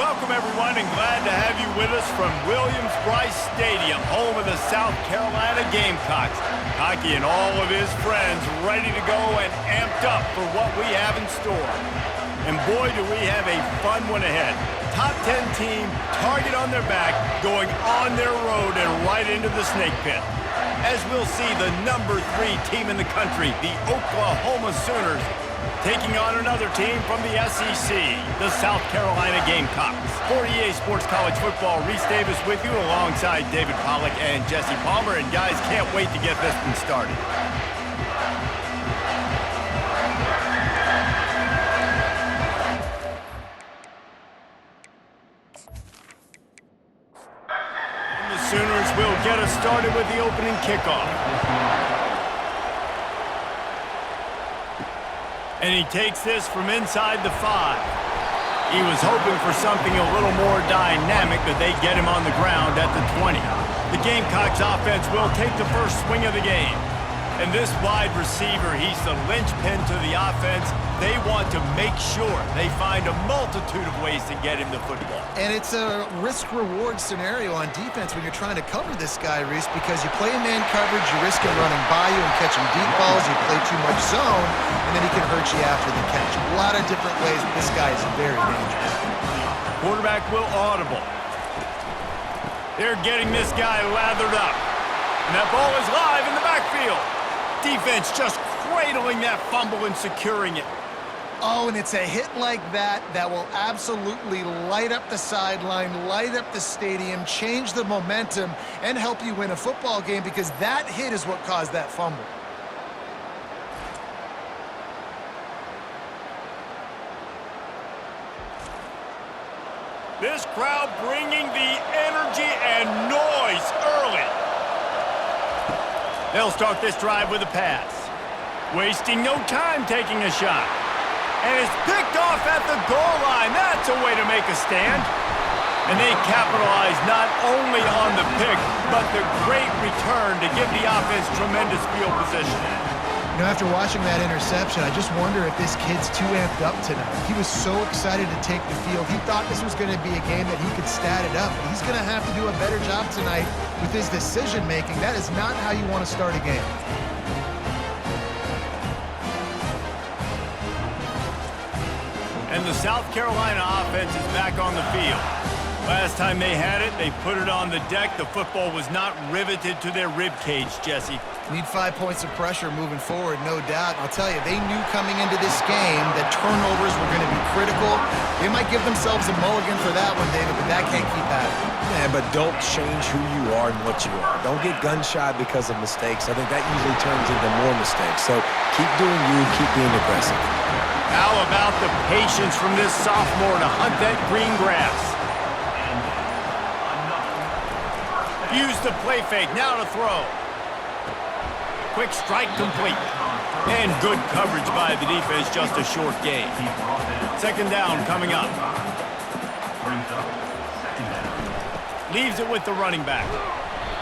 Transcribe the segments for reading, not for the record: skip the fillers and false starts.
Welcome, everyone, and glad to have you with us from Williams-Brice Stadium, home of the South Carolina Gamecocks. Hockey and all of his friends ready to go and amped up for what we have in store. And boy, do we have a fun one ahead. Top 10 team, target on their back, going on their road and right into the snake pit. As we'll see, the number 3 team in the country, the Oklahoma Sooners, taking on another team from the SEC, the South Carolina Gamecocks. For EA Sports College Football, Reese Davis with you alongside David Pollack and Jesse Palmer. And guys, can't wait to get this one started. And the Sooners will get us started with the opening kickoff. And he takes this from inside the 5. He was hoping for something a little more dynamic, but they get him on the ground at the 20. The Gamecocks offense will take the first swing of the game. And this wide receiver, he's the linchpin to the offense. They want to make sure they find a multitude of ways to get him the football. And it's a risk-reward scenario on defense when you're trying to cover this guy, Reese, because you play man coverage, you risk him running by you and catching deep balls, you play too much zone, and then he can hurt you after the catch. A lot of different ways, but this guy is very dangerous. Quarterback will audible. They're getting this guy lathered up. And that ball is live in the backfield. Defense just cradling that fumble and securing it. Oh, and it's a hit like that that will absolutely light up the sideline, light up the stadium, change the momentum, and help you win a football game, because that hit is what caused that fumble. This crowd bringing the energy and noise early. They'll start this drive with a pass. Wasting no time taking a shot. And it's picked off at the goal line. That's a way to make a stand. And they capitalize not only on the pick, but the great return to give the offense tremendous field position. You know, after watching that interception, I just wonder if this kid's too amped up tonight. He was so excited to take the field. He thought this was going to be a game that he could stat it up. But he's going to have to do a better job tonight with his decision-making. That is not how you want to start a game. And the South Carolina offense is back on the field. Last time they had it, they put it on the deck. The football was not riveted to their rib cage, Jesse. Need 5 points of pressure moving forward, no doubt. And I'll tell you, they knew coming into this game that turnovers were going to be critical. They might give themselves a mulligan for that one, David, but that can't keep happening. Yeah, but don't change who you are and what you are. Don't get gun-shy because of mistakes. I think that usually turns into more mistakes. So keep doing you, keep being aggressive. How about the patience from this sophomore to hunt that green grass? Use the play fake, now to throw. Quick strike complete. And good coverage by the defense, just a short gain. Second down coming up. Leaves it with the running back.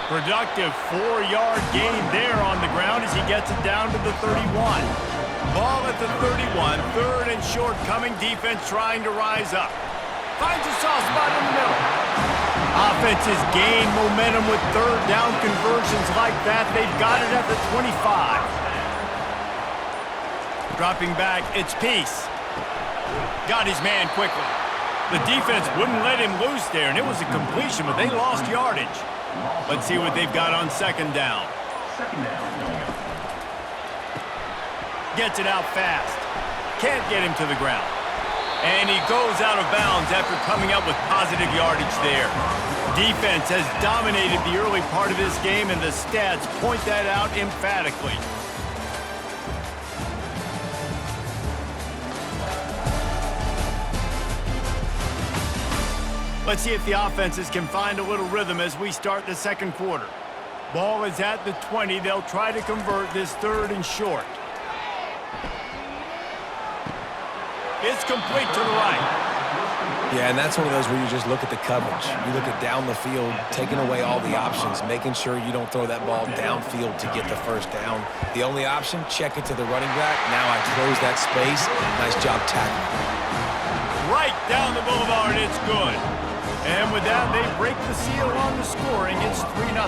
Productive 4-yard gain there on the ground as he gets it down to the 31. Ball at the 31, third and short coming, defense trying to rise up. Finds a soft spot in the middle. Offenses gain momentum with third down conversions like that. They've got it at the 25. Dropping back, it's Peace. Got his man quickly. The defense wouldn't let him loose there, and it was a completion, but they lost yardage. Let's see what they've got on second down. Gets it out fast. Can't get him to the ground. And he goes out of bounds after coming up with positive yardage there. Defense has dominated the early part of this game, and the stats point that out emphatically. Let's see if the offenses can find a little rhythm as we start the second quarter. Ball is at the 20. They'll try to convert this third and short. It's complete to the right. Yeah, and that's one of those where you just look at the coverage. You look at down the field, taking away all the options, making sure you don't throw that ball downfield to get the first down. The only option, check it to the running back. Now I close that space. Nice job tackling. Right down the boulevard it's good. And with that, they break the seal on the scoring. It's 3-0.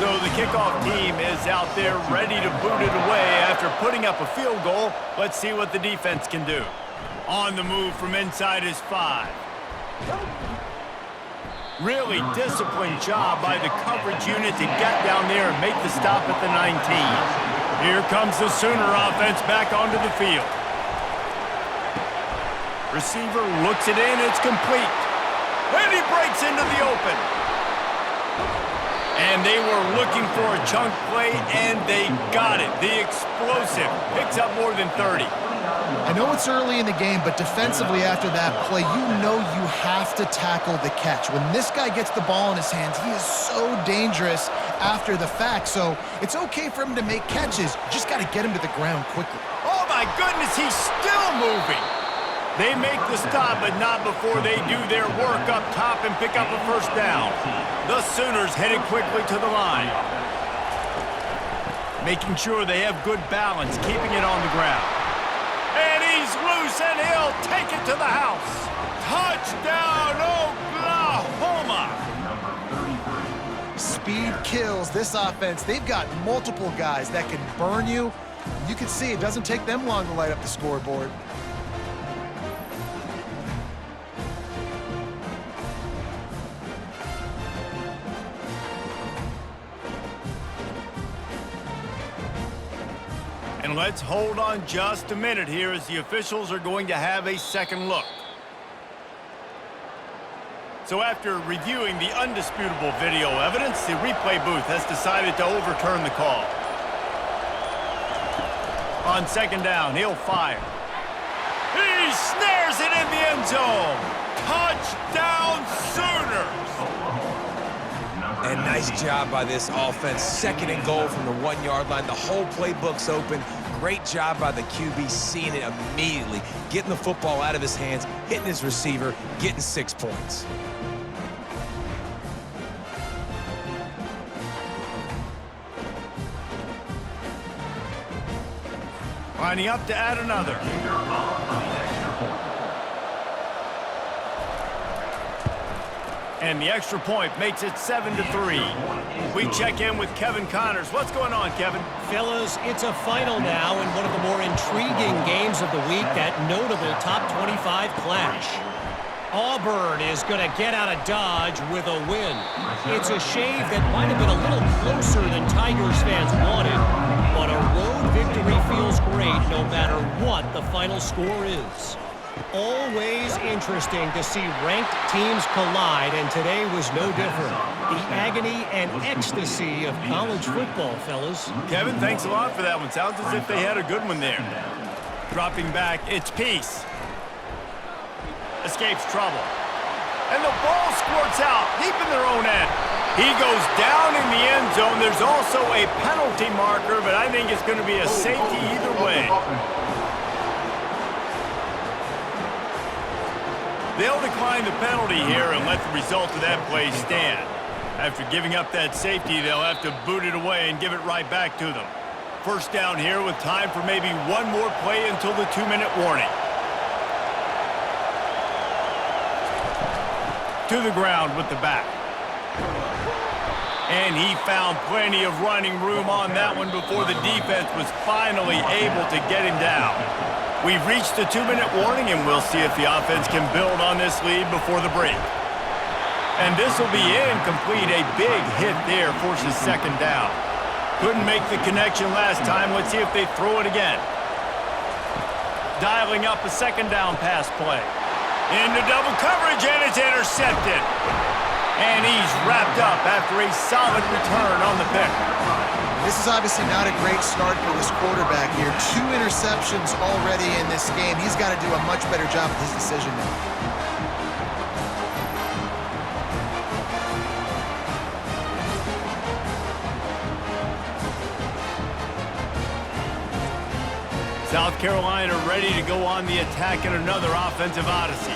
So the kickoff team is out there ready to boot it away after putting up a field goal. Let's see what the defense can do. On the move from inside his 5. Really disciplined job by the coverage unit to get down there and make the stop at the 19. Here comes the Sooner offense back onto the field. Receiver looks it in, it's complete. And he breaks into the open. And they were looking for a chunk play, and they got it. The explosive picks up more than 30. I know it's early in the game, but defensively after that play, you know you have to tackle the catch. When this guy gets the ball in his hands, he is so dangerous after the fact. So it's okay for him to make catches. You just got to get him to the ground quickly. Oh, my goodness, he's still moving. They make the stop, but not before they do their work up top and pick up a first down. The Sooners headed quickly to the line. Making sure they have good balance, keeping it on the ground. And he's loose, and he'll take it to the house. Touchdown, Oklahoma! Speed kills this offense. They've got multiple guys that can burn you. You can see it doesn't take them long to light up the scoreboard. And let's hold on just a minute here as the officials are going to have a second look. So after reviewing the undisputable video evidence, the replay booth has decided to overturn the call. On second down, he'll fire. He snares it in the end zone. Touchdown, Sooners! And nice job by this offense. Second and goal from the 1-yard line. The whole playbook's open. Great job by the QB seeing it immediately, getting the football out of his hands, hitting his receiver, getting 6 points. Lining up to add another. And the extra point makes it 7-3. We check in with Kevin Connors. What's going on, Kevin? Fellas, it's a final now in one of the more intriguing games of the week, that notable top 25 clash. Auburn is going to get out of Dodge with a win. It's a shave that might have been a little closer than Tigers fans wanted, but a road victory feels great no matter what the final score is. Always interesting to see ranked teams collide, and today was no different. The agony and ecstasy of college football, fellas. Kevin, thanks a lot for that one. Sounds as if they had a good one there. Dropping back, it's Peace. Escapes trouble. And the ball squirts out deep in their own end. He goes down in the end zone. There's also a penalty marker, but I think it's going to be a safety either way. They'll decline the penalty here and let the result of that play stand. After giving up that safety, they'll have to boot it away and give it right back to them. First down here with time for maybe one more play until the 2-minute warning. To the ground with the back. And he found plenty of running room on that one before the defense was finally able to get him down. We've reached the 2-minute warning, and we'll see if the offense can build on this lead before the break. And this will be incomplete. A big hit there forces second down. Couldn't make the connection last time. Let's see if they throw it again. Dialing up a second down pass play. Into double coverage, and it's intercepted. And he's wrapped up after a solid return on the pick. This is obviously not a great start for this quarterback here. 2 interceptions already in this game. He's got to do a much better job with his decision making. South Carolina ready to go on the attack in another offensive odyssey.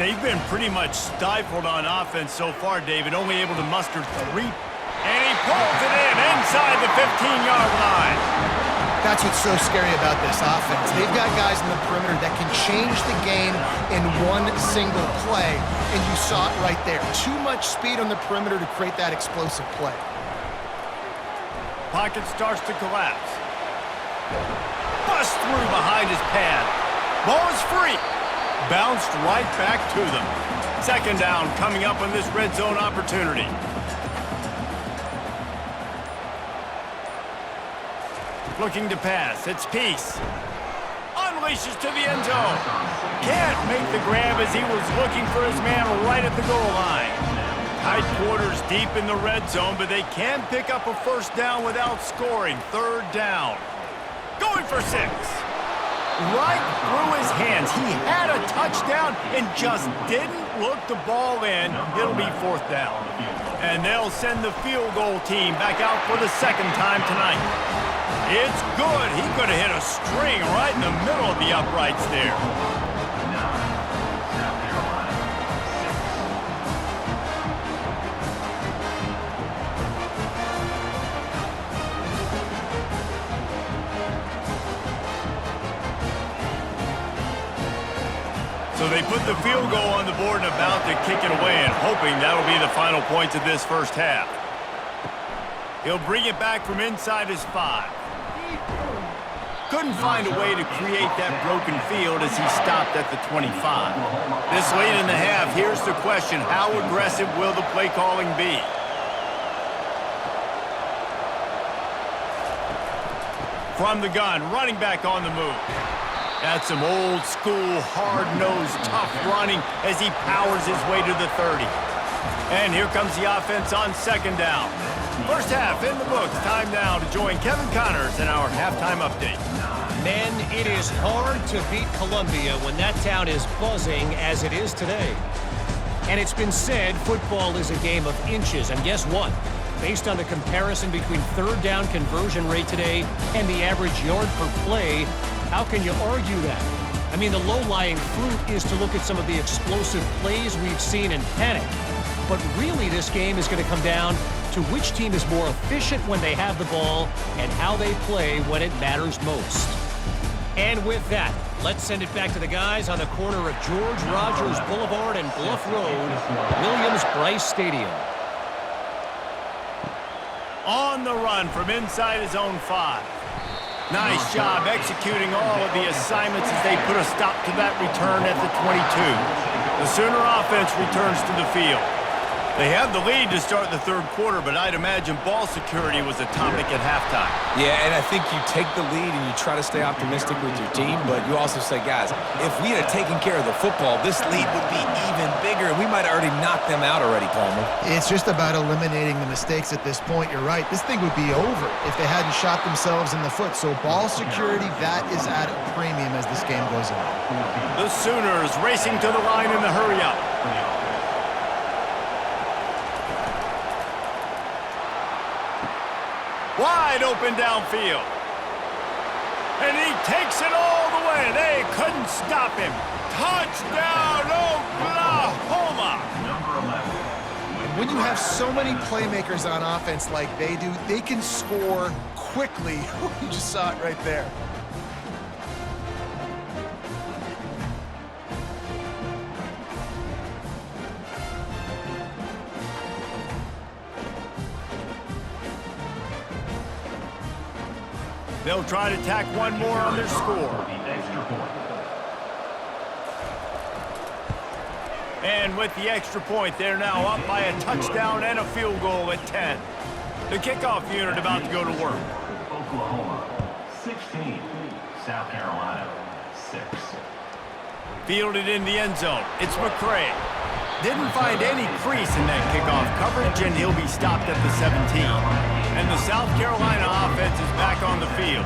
They've been pretty much stifled on offense so far, David, only able to muster 3. And he pulls it in inside the 15-yard line. That's what's so scary about this offense. They've got guys in the perimeter that can change the game in one single play, and you saw it right there. Too much speed on the perimeter to create that explosive play. Pocket starts to collapse. Bust through behind his pad. Ball is free. Bounced right back to them. Second down coming up on this red zone opportunity. Looking to pass. It's Peace. Unleashes to the end zone. Can't make the grab as he was looking for his man right at the goal line. Tight quarters deep in the red zone, but they can pick up a first down without scoring. Third down. Going for 6. Right through his hands. He had a touchdown and just didn't look the ball in. It'll be fourth down. And they'll send the field goal team back out for the second time tonight. It's good. He could have hit a string right in the middle of the uprights there. So they put the field goal on the board and about to kick it away and hoping that'll be the final points of this first half. He'll bring it back from inside his 5. Couldn't find a way to create that broken field as he stopped at the 25. This late in the half, here's the question. How aggressive will the play calling be? From the gun, running back on the move. That's some old school, hard-nosed, tough running as he powers his way to the 30. And here comes the offense on second down. First half in the books. Time now to join Kevin Connors in our halftime update. Men, it is hard to beat Columbia when that town is buzzing as it is today. And it's been said football is a game of inches. And guess what? Based on the comparison between third down conversion rate today and the average yard per play, how can you argue that? I mean, the low-lying fruit is to look at some of the explosive plays we've seen in panic. But really, this game is going to come down to which team is more efficient when they have the ball and how they play when it matters most. And with that, let's send it back to the guys on the corner of George Rogers Boulevard and Bluff Road, Williams-Brice Stadium. On the run from inside his own 5. Nice job executing all of the assignments as they put a stop to that return at the 22. The Sooner offense returns to the field. They have the lead to start the third quarter, but I'd imagine ball security was a topic at halftime. Yeah, and I think you take the lead and you try to stay optimistic with your team, but you also say, guys, if we had taken care of the football, this lead would be even bigger, and we might have already knocked them out already, Palmer. It's just about eliminating the mistakes at this point. You're right. This thing would be over if they hadn't shot themselves in the foot. So ball security, that is at a premium as this game goes on. The Sooners racing to the line in the hurry-up. Wide open downfield. And he takes it all the way. They couldn't stop him. Touchdown, Oklahoma! When you have so many playmakers on offense like they do, they can score quickly. You just saw it right there. They'll try to tack one more on their score. And with the extra point, they're now up by a touchdown and a field goal at 10. The kickoff unit about to go to work. Oklahoma, 16. South Carolina, 6. Fielded in the end zone. It's McCray. Didn't find any crease in that kickoff coverage, and he'll be stopped at the 17. And the South Carolina offense is back on the field.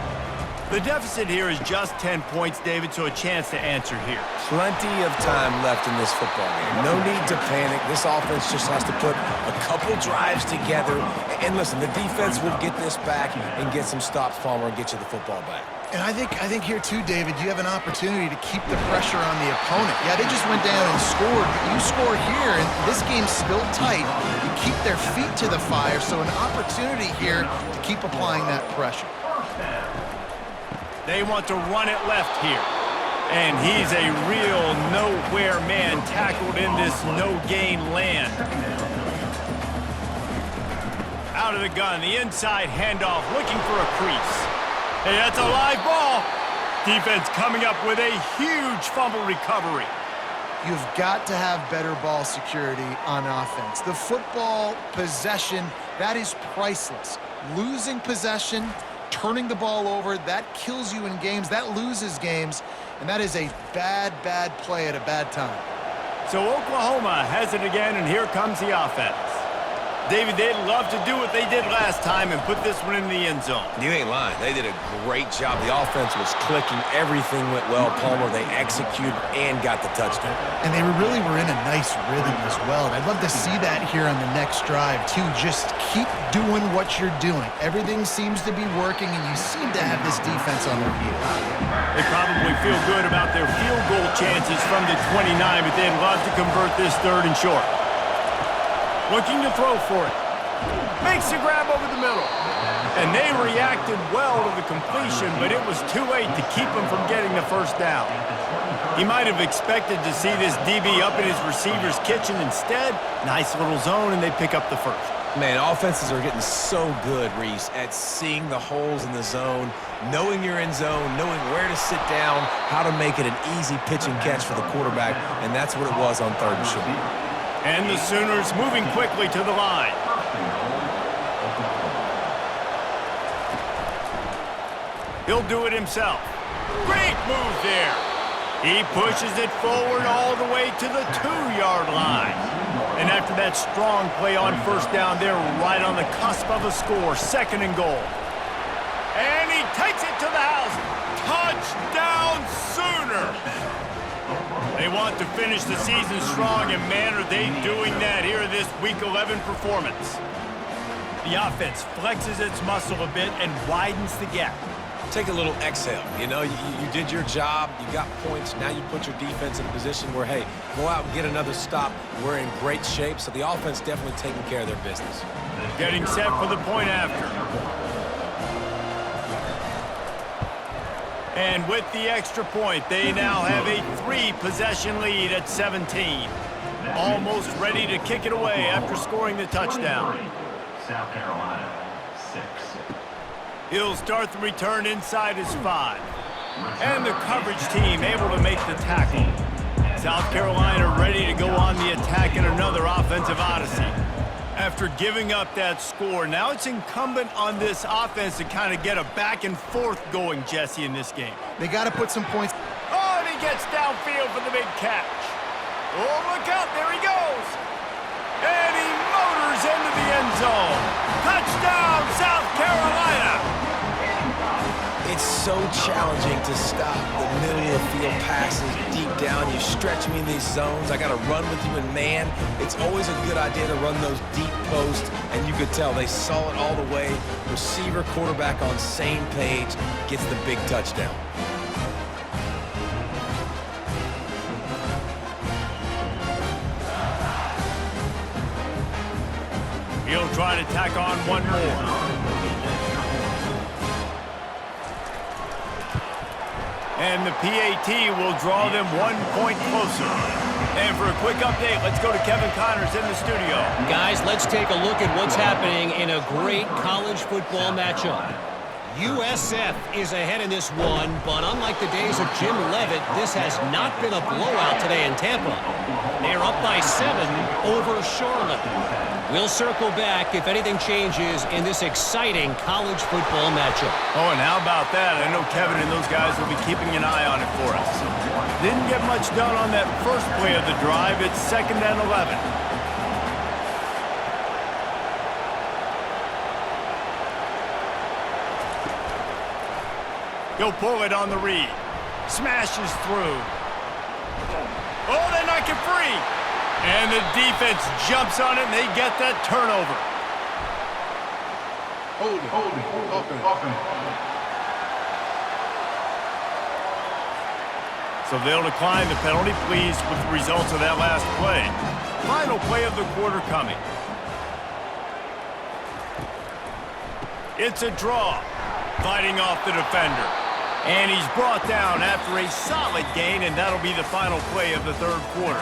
The deficit here is just 10 points, David, so a chance to answer here. Plenty of time left in this football game. No need to panic. This offense just has to put a couple drives together. And listen, the defense will get this back and get some stops, Palmer, and get you the football back. And I think here too, David, you have an opportunity to keep the pressure on the opponent. Yeah, they just went down and scored, but you score here, and this game's still tight. You keep their feet to the fire, so an opportunity here to keep applying that pressure. They want to run it left here. And he's a real nowhere man tackled in this no-gain land. Out of the gun, the inside handoff, looking for a crease. Hey, that's a live ball. Defense coming up with a huge fumble recovery. You've got to have better ball security on offense. The football possession, that is priceless. Losing possession, turning the ball over, that kills you in games, that loses games, and that is a bad, bad play at a bad time. So Oklahoma has it again, and here comes the offense. David, they'd love to do what they did last time and put this one in the end zone. You ain't lying. They did a great job. The offense was clicking. Everything went well. Palmer, they executed and got the touchdown. And they really were in a nice rhythm as well. And I'd love to see that here on the next drive, too. Just keep doing what you're doing. Everything seems to be working, and you seem to have this defense on their heels. They probably feel good about their field goal chances from the 29, but they'd love to convert this 3rd and short. Looking to throw for it. Makes the grab over the middle. And they reacted well to the completion, but it was too late to keep him from getting the first down. He might have expected to see this DB up in his receiver's kitchen. Instead, nice little zone, and they pick up the first. Man, offenses are getting so good, Reese, at seeing the holes in the zone, knowing you're in zone, knowing where to sit down, how to make it an easy pitch and catch for the quarterback, and that's what it was on 3rd and short. And the Sooners moving quickly to the line. He'll do it himself. Great move there. He pushes it forward all the way to the 2-yard line. And after that strong play on first down, they're right on the cusp of a score. 2nd and goal. And he takes it to the house. Touchdown Sooners! They want to finish the season strong, and man, are they doing that here in this Week 11 performance. The offense flexes its muscle a bit and widens the gap. Take a little exhale. You know, you did your job. You got points. Now you put your defense in a position where, hey, go out and get another stop. We're in great shape, so the offense definitely taking care of their business. Getting set for the point after. And with the extra point, they now have a 3-possession lead at 17. Almost ready to kick it away after scoring the touchdown. South Carolina, 6. He'll start the return inside his 5. And the coverage team able to make the tackle. South Carolina ready to go on the attack in another offensive odyssey. After giving up that score, now it's incumbent on this offense to kind of get a back and forth going, Jesse, in this game. They got to put some points. Oh, and he gets downfield for the big catch. Oh, look out, there he goes. And he motors into the end zone. Touchdown, South Carolina. It's so challenging to stop the middle of field passes deep down. You stretch me in these zones. I got to run with you, and man, it's always a good idea to run those deep posts, and you could tell they saw it all the way. Receiver, quarterback on same page, gets the big touchdown. He'll try to tack on one more. And the PAT will draw them 1 point closer. And for a quick update, let's go to Kevin Connors in the studio. Guys, let's take a look at what's happening in a great college football matchup. USF is ahead in this one, but unlike the days of Jim Leavitt, this has not been a blowout today in Tampa. They're up by 7 over Charlotte. We'll circle back if anything changes in this exciting college football matchup. Oh, and how about that? I know Kevin and those guys will be keeping an eye on it for us. Didn't get much done on that first play of the drive. It's 2nd and 11. He'll pull it on the read. Smashes through. Oh, they knock it free. And the defense jumps on it, and they get that turnover. Hold it. Offense. So they'll decline the penalty, pleased with the results of that last play. Final play of the quarter coming. It's a draw. Fighting off the defender. And he's brought down after a solid gain, and that'll be the final play of the third quarter.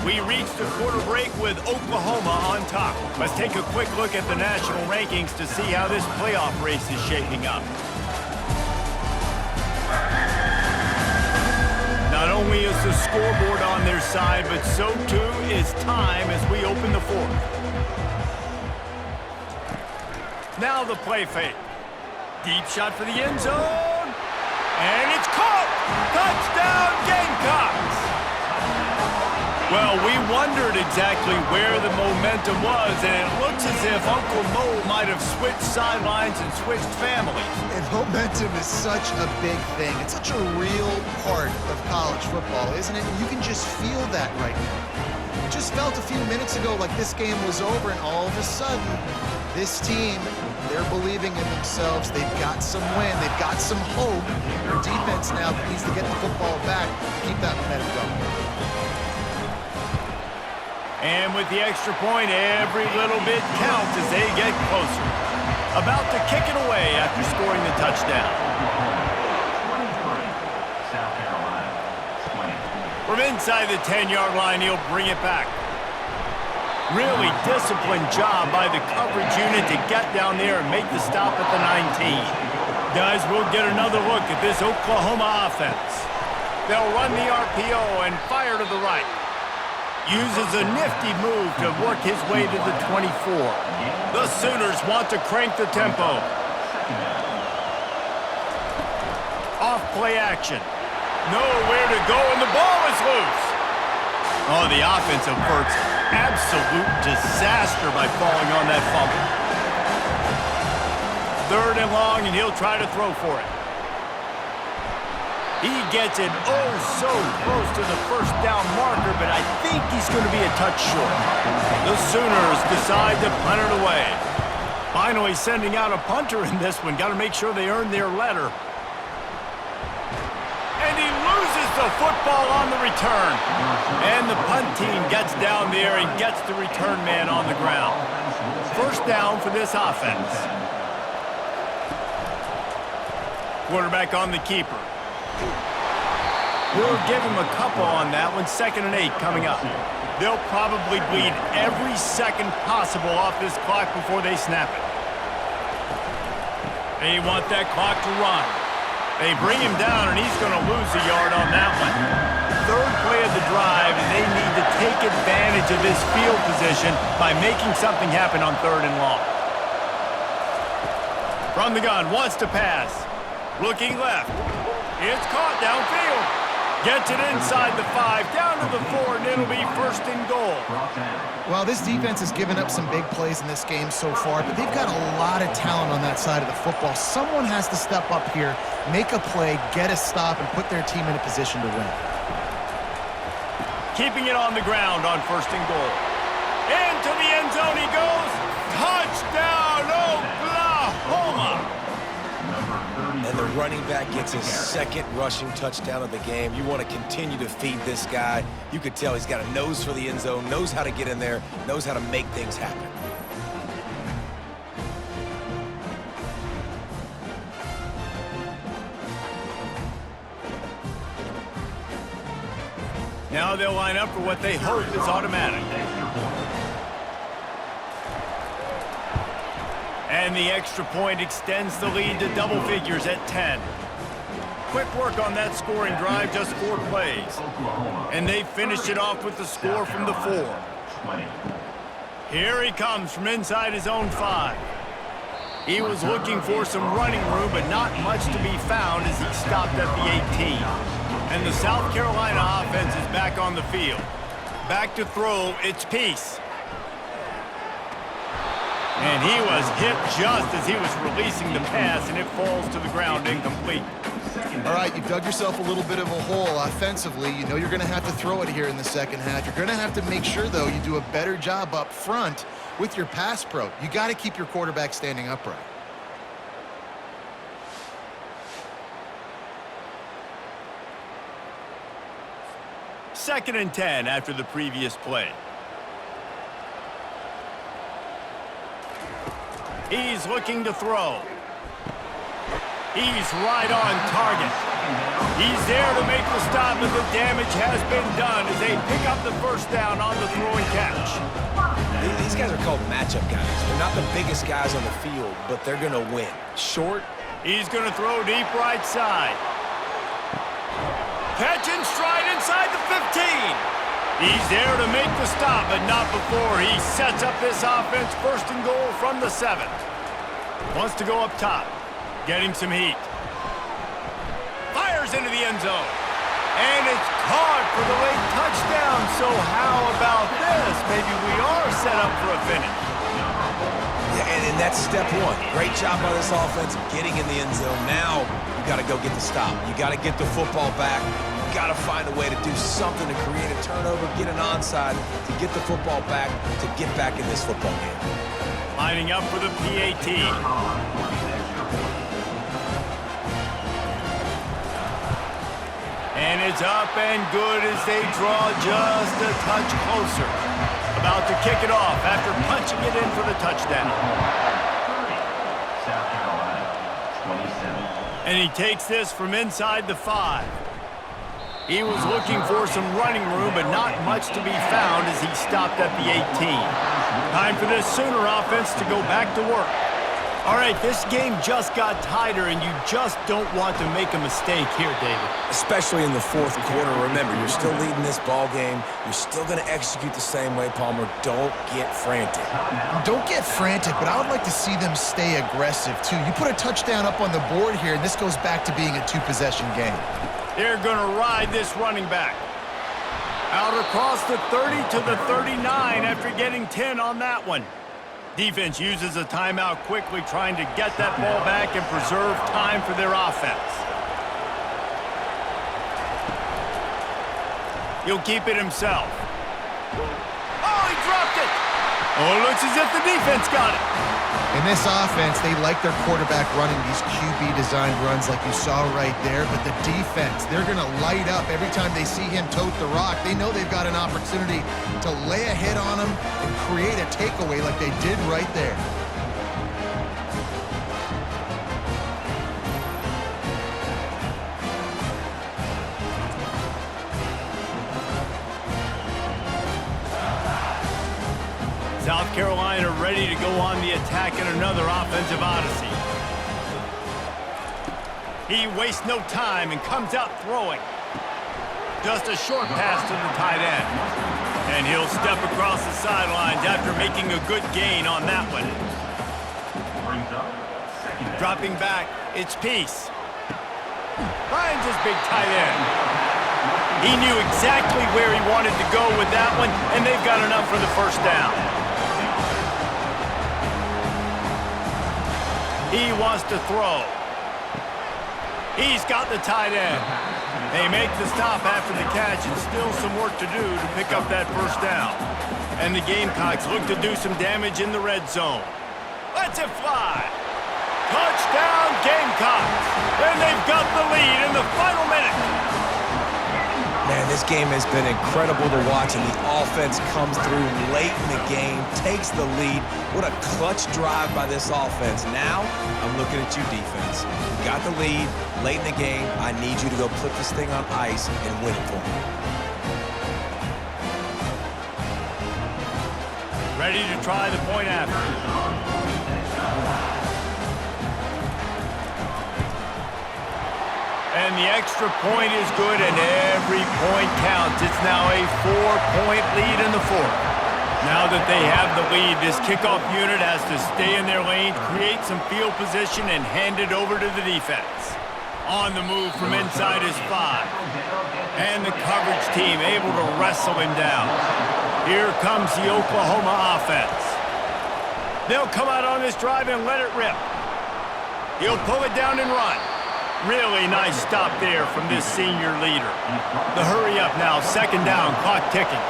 We reached the quarter break with Oklahoma on top. Let's take a quick look at the national rankings to see how this playoff race is shaping up. Not only is the scoreboard on their side, but so too is time as we open the fourth. Now the play fake. Deep shot for the end zone. And it's caught! Touchdown Gamecocks! Well, we wondered exactly where the momentum was, and it looks as if Uncle Mo might have switched sidelines and switched families. And momentum is such a big thing. It's such a real part of college football, isn't it? You can just feel that right now. It just felt a few minutes ago like this game was over, and all of a sudden, this team, they're believing in themselves. They've got some wind. They've got some hope. Their defense now needs to get the football back to keep that momentum going. And with the extra point, every little bit counts as they get closer. About to kick it away after scoring the touchdown. 23, South Carolina, 20. From inside the 10-yard line, he'll bring it back. Really disciplined job by the coverage unit to get down there and make the stop at the 19. Guys, we'll get another look at this Oklahoma offense. They'll run the RPO and fire to the right. Uses a nifty move to work his way to the 24. The Sooners want to crank the tempo. Off play action. Nowhere to go, and the ball is loose. Oh, the offense averts absolute disaster by falling on that fumble. 3rd and long, and he'll try to throw for it. He gets it oh so close to the first down marker, but I think he's going to be a touch short. The Sooners decide to punt it away. Finally sending out a punter in this one. Got to make sure they earn their letter. And he loses the football on the return. And the punt team gets down there and gets the return man on the ground. First down for this offense. Quarterback on the keeper. We'll give him a couple on that one. 2nd and 8 coming up. They'll probably bleed every second possible off this clock before they snap it. They want that clock to run. They bring him down, and he's going to lose a yard on that one. 3rd play of the drive, and they need to take advantage of this field position by making something happen on 3rd and long. From the gun, wants to pass. Looking left. It's caught downfield. Gets it inside the 5, down to the 4, and it'll be 1st and goal. Well, this defense has given up some big plays in this game so far, but they've got a lot of talent on that side of the football. Someone has to step up here, make a play, get a stop, and put their team in a position to win. Keeping it on the ground on 1st and goal. Into the end zone he goes. Touchdown, Oklahoma! And the running back gets his 2nd rushing touchdown of the game. You want to continue to feed this guy. You could tell he's got a nose for the end zone, knows how to get in there, knows how to make things happen. Now they'll line up for what they hope is automatic. And the extra point extends the lead to double figures at 10. Quick work on that scoring drive, just 4 plays. And they finish it off with the score from the 4. Here he comes from inside his own 5. He was looking for some running room, but not much to be found as he stopped at the 18. And the South Carolina offense is back on the field. Back to throw, it's Peace. And he was hit just as he was releasing the pass, and it falls to the ground incomplete. All right, you've dug yourself a little bit of a hole offensively. You know you're going to have to throw it here in the second half. You're going to have to make sure, though, you do a better job up front with your pass pro. You got to keep your quarterback standing upright. Second and 10 after the previous play. He's looking to throw. He's right on target. He's there to make the stop, but the damage has been done as they pick up the first down on the throw and catch. These guys are called matchup guys. They're not the biggest guys on the field, but they're going to win. Short. He's going to throw deep right side. Catch and stride inside the 15. He's there to make the stop, but not before he sets up this offense first and goal from the 7. Wants to go up top. Getting some heat. Fires into the end zone. And it's caught for the late touchdown. So how about this? Maybe we are set up for a finish. Yeah, and that's step one. Great job by this offense getting in the end zone. Now you got to go get the stop. You got to get the football back. You got to find a way to do something to create a turnover, get an onside, to get the football back, to get back in this football game. Lining up for the PAT. And it's up and good as they draw just a touch closer. About to kick it off after punching it in for the touchdown. South Carolina, 27. And he takes this from inside the 5. He was looking for some running room, but not much to be found as he stopped at the 18. Time for this Sooner offense to go back to work. All right, this game just got tighter, and you just don't want to make a mistake here, David. Especially in the fourth quarter. Remember, you're still leading this ball game. You're still going to execute the same way, Palmer. Don't get frantic. Don't get frantic, but I would like to see them stay aggressive, too. You put a touchdown up on the board here, and this goes back to being a two-possession game. They're going to ride this running back. Out across the 30 to the 39 after getting 10 on that one. Defense uses a timeout quickly, trying to get that ball back and preserve time for their offense. He'll keep it himself. Oh, he dropped it! Oh, it looks as if the defense got it. In this offense, they like their quarterback running these QB-designed runs like you saw right there, but the defense, they're going to light up every time they see him tote the rock. They know they've got an opportunity to lay a hit on him and create a takeaway like they did right there. South Carolina ready to go on the attack in another offensive odyssey. He wastes no time and comes out throwing. Just a short pass to the tight end. And he'll step across the sidelines after making a good gain on that one. Brings up second. Dropping back, it's Peace. Finds his big tight end. He knew exactly where he wanted to go with that one, and they've got enough for the first down. He wants to throw. He's got the tight end. They make the stop after the catch, and still some work to do to pick up that first down. And the Gamecocks look to do some damage in the red zone. Lets it fly. Touchdown Gamecocks. And they've got the lead in the final minute. Man, this game has been incredible to watch, and the offense comes through late in the game, takes the lead. What a clutch drive by this offense. Now, I'm looking at you, defense. You got the lead late in the game. I need you to go put this thing on ice and win it for me. Ready to try the point after. And the extra point is good, and every point counts. It's now a 4-point lead in the fourth. Now that they have the lead, this kickoff unit has to stay in their lane, create some field position, and hand it over to the defense. On the move from inside his 5. And the coverage team able to wrestle him down. Here comes the Oklahoma offense. They'll come out on this drive and let it rip. He'll pull it down and run. Really nice stop there from this senior leader. The hurry up now, second down, clock ticking.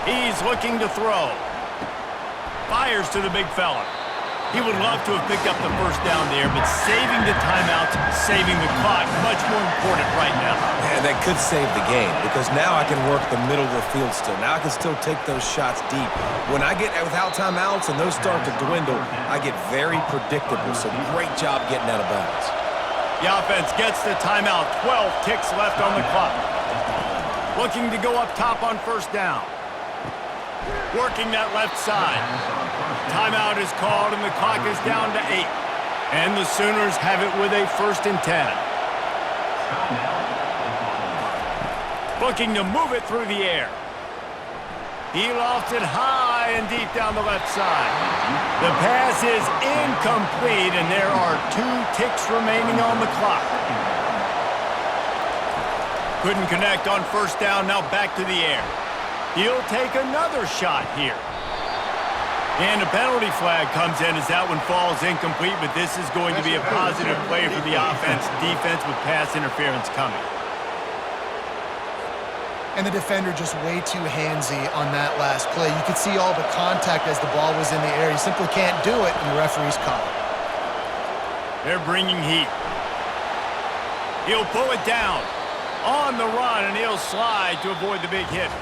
He's looking to throw. Fires to the big fella. He would love to have picked up the first down there, but saving the timeouts, saving the clock, much more important right now. Man, that could save the game because now I can work the middle of the field still. Now I can still take those shots deep. When I get without timeouts and those start to dwindle, I get very predictable. So great job getting out of bounds. The offense gets the timeout. 12 ticks left on the clock. Looking to go up top on first down. Working that left side. Timeout is called and the clock is down to 8. And the Sooners have it with a 1st and 10. Looking to move it through the air. He lofts it high and deep down the left side. The pass is incomplete and there are 2 ticks remaining on the clock. Couldn't connect on first down, now back to the air. He'll take another shot here. And a penalty flag comes in as that one falls incomplete, but this is going to be a positive play for the offense. Defense with pass interference coming. And the defender just way too handsy on that last play. You could see all the contact as the ball was in the air. He simply can't do it, and the referee's caught it. They're bringing heat. He'll pull it down on the run, and he'll slide to avoid the big hit.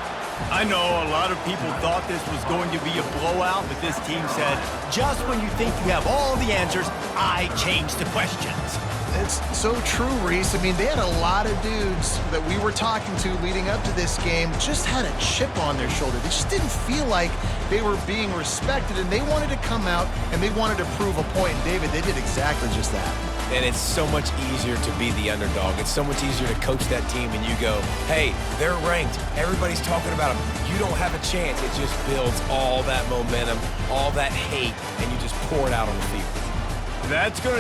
I know a lot of people thought this was going to be a blowout, but this team said, just when you think you have all the answers, I change the questions. It's so true, Reese. I mean, they had a lot of dudes that we were talking to leading up to this game just had a chip on their shoulder. They just didn't feel like they were being respected, and they wanted to come out and they wanted to prove a point. And David, they did exactly just that. And it's so much easier to be the underdog. It's so much easier to coach that team and you go, hey, they're ranked. Everybody's talking about them. You don't have a chance. It just builds all that momentum, all that hate, and you just pour it out on the field. That's going to